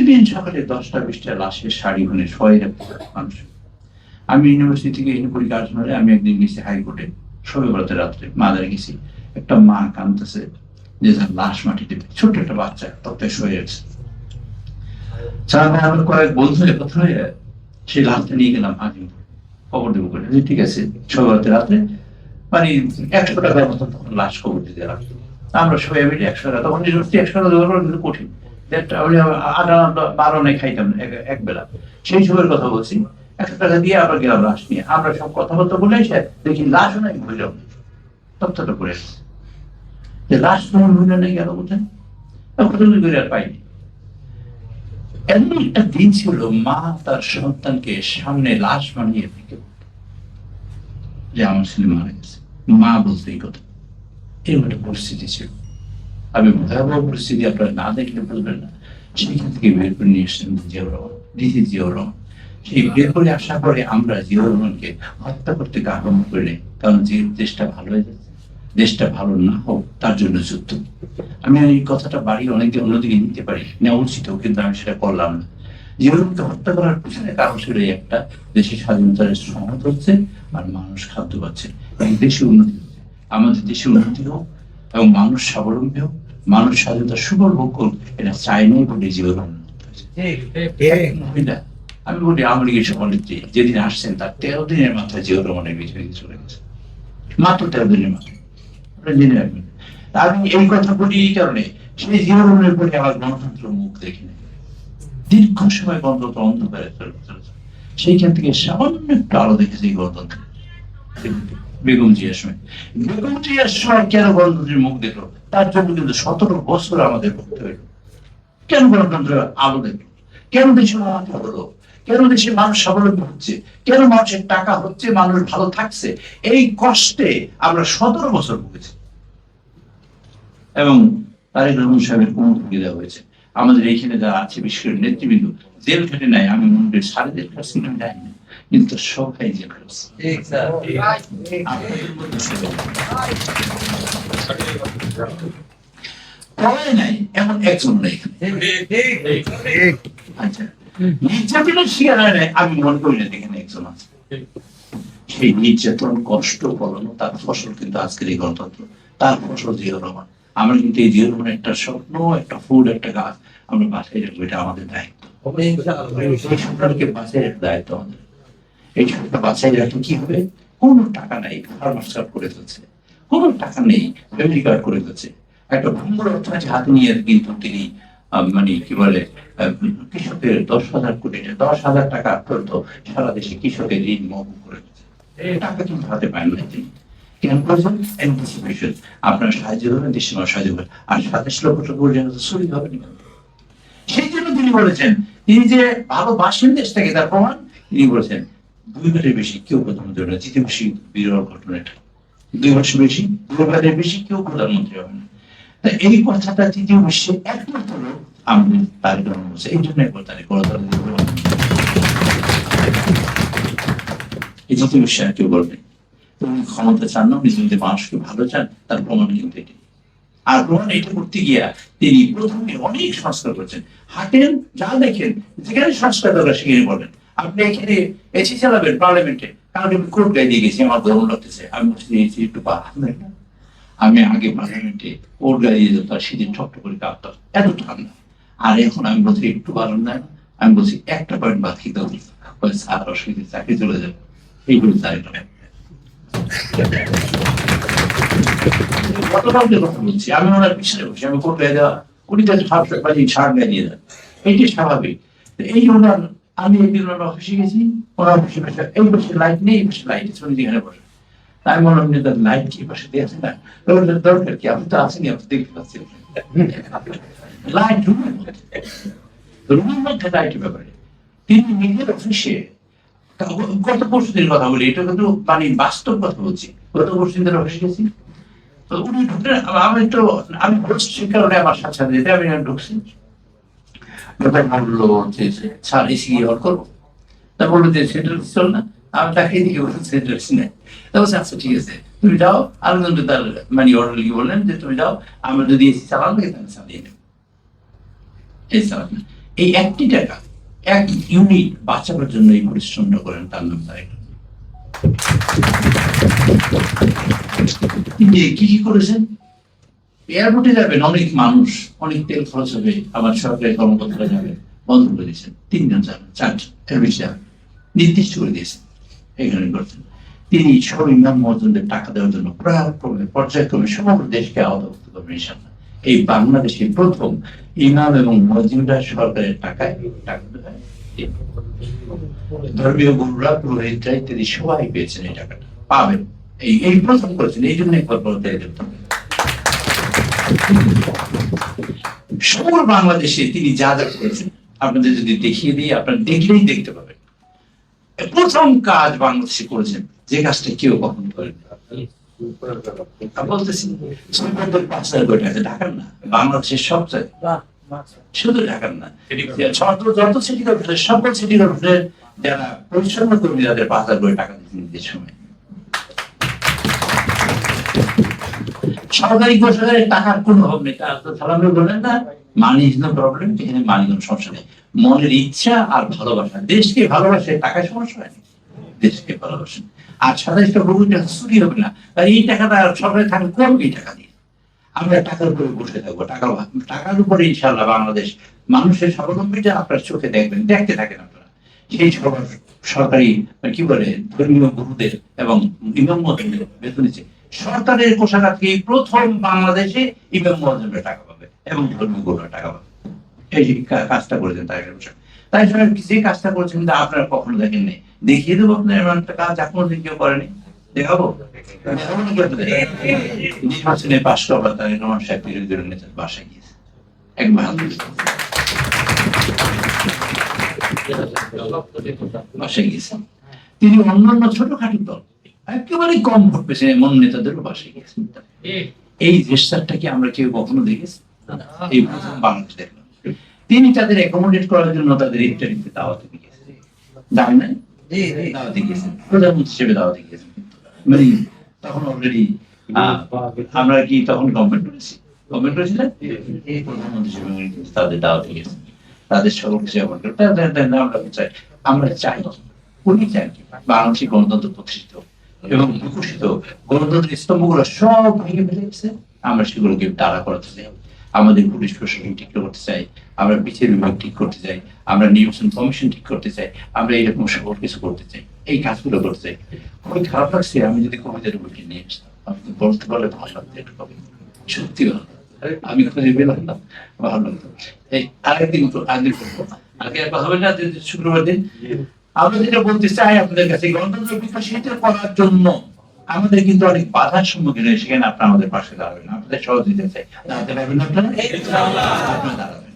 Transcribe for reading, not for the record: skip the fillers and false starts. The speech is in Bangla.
প্রতিদিন সকালে 10টা-20টা লাশের সারি মানে শয়ে মানুষ। আমি ইউনিভার্সিটি থেকে পরীক্ষা আসলে আমি একদিন গেছি হাইকোর্টে, সবে বরাতে রাত্রে মাদারে গেছি, একটা মা কাঁদতেছে যে তার লাশ মাটিতে, ছোট্ট একটা বাচ্চা তত্ত্বে শুয়ে আছে। আমার কয়েক বন্ধু একত্র হয়ে সেই লাশটা নিয়ে গেলাম হাকিমপুর, কবর দেবো করে। ঠিক আছে, সবে বরাতে রাত্রে মানে 100 টাকার মতো তখন লাশ কবর দিতে রাখতো। আমরা সবাই মিলে 100 টাকা, তখন 100 টাকা দেওয়ার পর কিন্তু কঠিন, আটা 12 নেই খাইতাম এক বেলা, সেই সময়ের কথা বলছি। 100 টাকা দিয়ে আবার গেলাম লাশ নিয়ে, আমরা সব কথাবার্তা বলে এসে দেখি লাশও নাই, ভুললাম তথ্যটা করে এসেছে যে লাশ তোমার ভুলে নেই গেল কোথায়, করে আর পাইনি। এমন একটা দিন ছিল, মা তার সন্তানকে সামনে লাশ বানিয়ে যে আমার ছেলে মারা গেছে, মা বলতে এই কথা। এরকম একটা পরিস্থিতি ছিল। আমি ভয়াবহ পরিস্থিতি আপনারা না দেখলে বলবেন না। সেখান থেকে বের করে নিয়ে এসছেন জিয়াউর রহমান, ডিসি জিয়াউর রহমান। সেই বের করে আসার পরে আমরা জিয়াউর রহমানকে হত্যা করতে আরম্ভ করলে, কারণ যে দেশটা ভালো হয়ে যাচ্ছে, দেশটা ভালো না হোক তার জন্য যুদ্ধ। আমি এই কথাটা বাড়ি অনেকদিন অন্যদিকে নিতে পারি, নেওয়া উচিত, কিন্তু আমি সেটা করলাম না। জিয়াউর রহমানকে হত্যা করার পিছনে কারণ ছিল একটা, দেশের স্বাধীনতার সংহত হচ্ছে আর মানুষ খাদ্য পাচ্ছে, দেশে উন্নতি হচ্ছে। আমাদের দেশে উন্নতি হোক এবং মানুষ স্বাবলম্বী হোক, মানুষ স্বাধীনতা সুফল ভোগ করুক, এটা চাই নাই বলে জিয়াউর রহমান। মহিলা, আমি বলি আওয়ামী লীগের সভানেত্রী যেদিন আসছেন তার 13 দিনের মাথায় জিয়াউর রহমানের বিজয় চলে গেছে, মাত্র 13 দিনের মাথায়। জেনে রাখবেন। আমি এই কথা বলি এই কারণে, সেই জিয়াউর রহমানের প্রতি আমার গণতন্ত্র মুখ দেখি না, দীর্ঘ সময় গণতন্ত্র অন্ধকারে চলেছে, সেইখান থেকে সামান্য একটু আলো দেখেছি গণতন্ত্র। বেগম জিয়ার সময়, বেগম জিয়ার সময় কেন গণতন্ত্রের মুখ দেখলো, তার জন্য কিন্তু 17 বছর আমাদের করতে হইল। কেন গণতন্ত্রের আলো দেখলো, কেন দেশে উন্নতি হলো, কেন দেশে মানুষ স্বাবলম্বী হচ্ছে, কেন মানুষের টাকা হচ্ছে, মানুষ ভালো থাকছে, এই কষ্টে আমরা 17 বছর ভুগেছি। এবং তারেক রহমান সাহেবের কোন ঢুকিয়ে দেওয়া হয়েছে। আমাদের এইখানে যারা আছে, বিশেষ করে নেতৃবৃন্দ, জেল খেটে নাই, আমি মনে করি 3.5 লাখ সিট যাই না, কিন্তু সবাই জেল খেটেছে। নাই এমন একজন নেই। আচ্ছা, নির্যাতনের শিকার হয় নাই আমি মনে করি না এখানে একজন আছে। সেই নির্যাতন, কষ্ট ফলানো তার ফসল কিন্তু আজকের এই গণতন্ত্র, তার ফসল জিয়াউর রহমান। আমরা কিন্তু এই জিয়াউর রহমান একটা স্বপ্ন, একটা ফুল, একটা গাছ আমরা বাঁচিয়ে রাখবো, এটা আমাদের দায়িত্ব। এই সরকারকে বাঁচিয়ে রাখার দায়িত্ব আমাদের। এই সরকার বাঁচিয়ে রাখলে কি হবে, কোনো টাকা নাই, ফার্মার্স কার্ড করে ফেলছে, কোনো টাকা নেই, ফ্যামিলি কার্ড করে ফেলছে, একটা ভঙ্গুর অর্থনীতি হাতে নিয়ে কিন্তু তিনি মানে কি বলে কৃষকের 10,000 কোটি, 10,000 টাকা পর্যন্ত সারা দেশে কৃষকের ঋণ মকুব করে দিচ্ছে। টাকা কিন্তু হাতে পায় না তিনি। কেন করেছেন? অ্যান্টিসিপেশন, আপনার সাহায্য করবেন, দেশের মানুষ সাহায্য করবেন, আর 27 লক্ষ টাকা পর্যন্ত চুরি হবে না। সেই জন্য তিনি বলেছেন, তিনি যে ভালোবাসেন দেশটাকে তার প্রমাণ, তিনি বলেছেন 2 বারের বেশি কেউ প্রধানমন্ত্রী হবে না। তৃতীয় বেশি বিরল ঘটনা এটা, 2 বছর বেশি, 2 বারের বেশি কেউ প্রধানমন্ত্রী হবে না। এই কথাটা তৃতীয় বিশ্বে একমাত্র আমাদের তারেক রহমান বলছে, এই জন্য একবার তারেক এই তৃতীয় বিশ্বে আর কেউ বলবে। তুমি ক্ষমতা চান না, আপনি যদি মানুষকে ভালো চান, তার প্রমাণ কিন্তু এটি। আর প্রমাণ এটা করতে গিয়া তিনি প্রথমে অনেক সংস্কার করছেন। হাঁটেন, যা দেখেন, যেখানে সংস্কার দরকার সেখানে বলেন। আপনি এখানে এসি চালাবেন পার্লামেন্টে, কারণ আমি কোর্ট গায়ে দিয়ে গেছি, আমার গরম লাগতেছে, আমি বলছি এসি একটু আমি আগে পার্লামেন্টে কোর্ট গায়ে দিয়ে যেত, সেদিন ঠকট করে কাঁপতাম, এত ঠান্ডা। আর এখন আমি বলছি একটু বারণ দেয় না, আমি বলছি একটা পয়েন্ট বাদ খেতে হবে, স্যার অসুবিধা, চাকরি চলে যাবে, এইগুলো চাই না। গতকালকে কথা বলছি, আমি ওনার পিছনে বসি, আমি কোর্ট গায়ে দেওয়া 20 ছাড় গায়ে দিয়ে দেয়, এইটি স্বাভাবিক। এই ওনার, আমি একদিন ওনার অফিসে গেছি, ওনার অফিসে বসে, এই বসে লাইট নেই, এই বসে লাইট চলে যেখানে বসে, আমি মনে হয় তার লাইট কি পাশে দিয়ে আছে না, দরকার কি, আপনি তো আসেনি, আপনি দেখতে পাচ্ছেন লাইট রুমের মধ্যে লাইটের ব্যাপারে। তিনি নিজের অফিসে, গত পরশু দিনের কথা বলি, এটা কিন্তু মানে বাস্তব কথা বলছি, গত পরশু দিনের অফিসে গেছি, উনি ঢুকলেন, আমি বসছি কারণে আমার সাথে সাথে যেতে আমি ঢুকছি, বললো যে স্যার এসি অন করবো, তা বললো যে সেন্ট্রাল চল না, আমি তাকে এদিকে বলছি সেন্ট্রাল নেই, তা বলছে আচ্ছা ঠিক আছে তুমি যাও। আরেকজন তার মানে অর্ডার লিখে বললেন যে তুমি যাও, আমরা যদি এসি চালান লাগে তাহলে চালিয়ে নেব, এই চালান। এই একটি টাকা, এক ইউনিট বাঁচাবার জন্য এই পরিশ্রমটা করেন, তার নাম তারেক। কি কি করেছেন? এয়ারপোর্টে যাবেন, অনেক মানুষ, অনেক তেল খরচ হবে, আবার সরকারি কর্মকর্তারা যাবে, বন্ধ করে দিয়েছেন। 3 জন যাবেন, 4 জন, এর বেশি যাবেন, নির্দিষ্ট করে দিয়েছেন এখানে করছেন। তিনি সব ইমাম মহাজনদের টাকা দেওয়ার জন্য পর্যায়ক্রমে সমগ্র দেশকে আওতাভুক্ত করবেন ইনশাআল্লাহ। এই বাংলাদেশে প্রথম ইমাম এবং মহাজিনরা সরকারের টাকায় টাকা দেয়। ধর্মীয় গুরুরা, পুরোহিতরা ইত্যাদি সবাই পেয়েছেন এই টাকাটা, পাবেন। এই প্রথম করেছেন, এই জন্য একবার বলতে সমগ্র বাংলাদেশে তিনি যা যা করেছেন আপনাদের যদি দেখিয়ে দিই, আপনারা দেখলেই দেখতে পাবেন। প্রথম কাজ বাংলাদেশে করেছেন যে কাজটা কেউ কখনো করেন বলতেছি, 5,000 কোটি টাকা। ঢাকার না, বাংলাদেশের সব জায়গায়, শুধু ঢাকার না, যত সিটি কর্পোরেশন, সকল সিটি কর্পোরেশনের যারা পরিচ্ছন্ন কর্মী, যাদের 5,000 কোটি টাকা দিচ্ছেন নিজের সময়। সরকারি কোষাগারের টাকার কোনো অভাব নেই। সালামে বললেন না, মানি ইজ নো প্রবলেম, এখানে মানি কোনো সমস্যা নেই। মনের ইচ্ছা আর ভালোবাসা, দেশকে ভালোবাসে, টাকায় সমস্যা হয়নি, দেশকে ভালোবাসেন। আর 27টা কোটি টাকা চুরি হবে না, তাই এই টাকাটা সরকারে থাকলে করবে এই টাকা দিয়ে। আমরা টাকার উপরে বসে থাকবো, টাকার উপরে ইনশাআল্লাহ বাংলাদেশ মানুষের স্বাবলম্বীটা আপনার চোখে দেখবেন, দেখতে থাকেন আপনারা। সেই সরকারি কি বলে ধর্মীয় গুরুদের এবং ইমাম মহাজনদের বেতন দিচ্ছে সরকারের কোষাগার থেকে প্রথম বাংলাদেশে ইমাম মহাজনরা টাকা পাবে এবং ধর্মীয় গুরুরা টাকা পাবে। এই কাজটা করেছেন তাই যে কাজটা করেছেন কিন্তু আপনারা কখনো দেখেননি। দেখিয়ে দেবো আপনার এমন একটা কাজ এখনো কেউ করেনি, দেখাবো। নির্বাচনে পাশ করা তারেক রহমান সাহেব বিরোধী দলের নেতার বাসায় গিয়েছে, একবার বাসায় গিয়েছেন। তিনি অন্যান্য ছোটখাটো দল একেবারে কম ভোট পেয়েছেন এমন নেতাদেরও বাসায় গিয়েছেন। এই জেস্টারটা কি আমরা কেউ কখনো দেখেছি? এই প্রথম বাংলাদেশ দেখলাম। তিনি তাদের অ্যাকোমোডেট করার জন্য তাদের ইফতারিতে দাওয়াতে গিয়েছেন, জানেন না? দাওয়াতে গিয়েছেন, প্রধানমন্ত্রী হিসেবে দাওয়াতে গিয়েছেন। মানে তখন অলরেডি আমরা কি তখন গভর্নমেন্ট করেছিলেন, প্রধানমন্ত্রী হিসেবে তাদের দাওয়াতে গিয়েছেন, তাদের সকল কিছু আমরা চাই, উনি চাই বাংলাদেশি গণতন্ত্র প্রতিষ্ঠিত এবং বিকশিত। গণতন্ত্রের স্তম্ভগুলো সব ভেঙে ফেলে গেছে, আমরা সেগুলোকে তাড়া করাতে চাই। আমাদের পুলিশ প্রশাসন ঠিক করতে চাই, আমরা বিচার বিভাগ ঠিক করতে চাই, আমরা নির্বাচন কমিশন ঠিক করতে চাই, আমরা এইরকম সকল কিছু করতে চাই, এই কাজগুলো করতে চাই। খুবই খারাপ লাগছে, আমি যদি কবিতার বইটি নিয়ে আসতাম, আপনি বলতে পারলে ভালো লাগতো, একটু কবিতা সত্যি ভালো, আমি খুঁজে পেলাম না, ভালো লাগতো। এই আরেকদিন করবো, আগে কথা বলি না, শুক্রবার দিন। আমরা যেটা বলতে চাই আপনাদের কাছে, গণতন্ত্র বিকশিত করার জন্য আমাদের কিন্তু অনেক বাধার সম্মুখীন হয়ে, সেখানে আপনারা আমাদের পাশে দাঁড়াবেন, আপনাদের সহযোগিতা চাই, দাঁড়াতে পারবেন আপনারা, দাঁড়াবেন।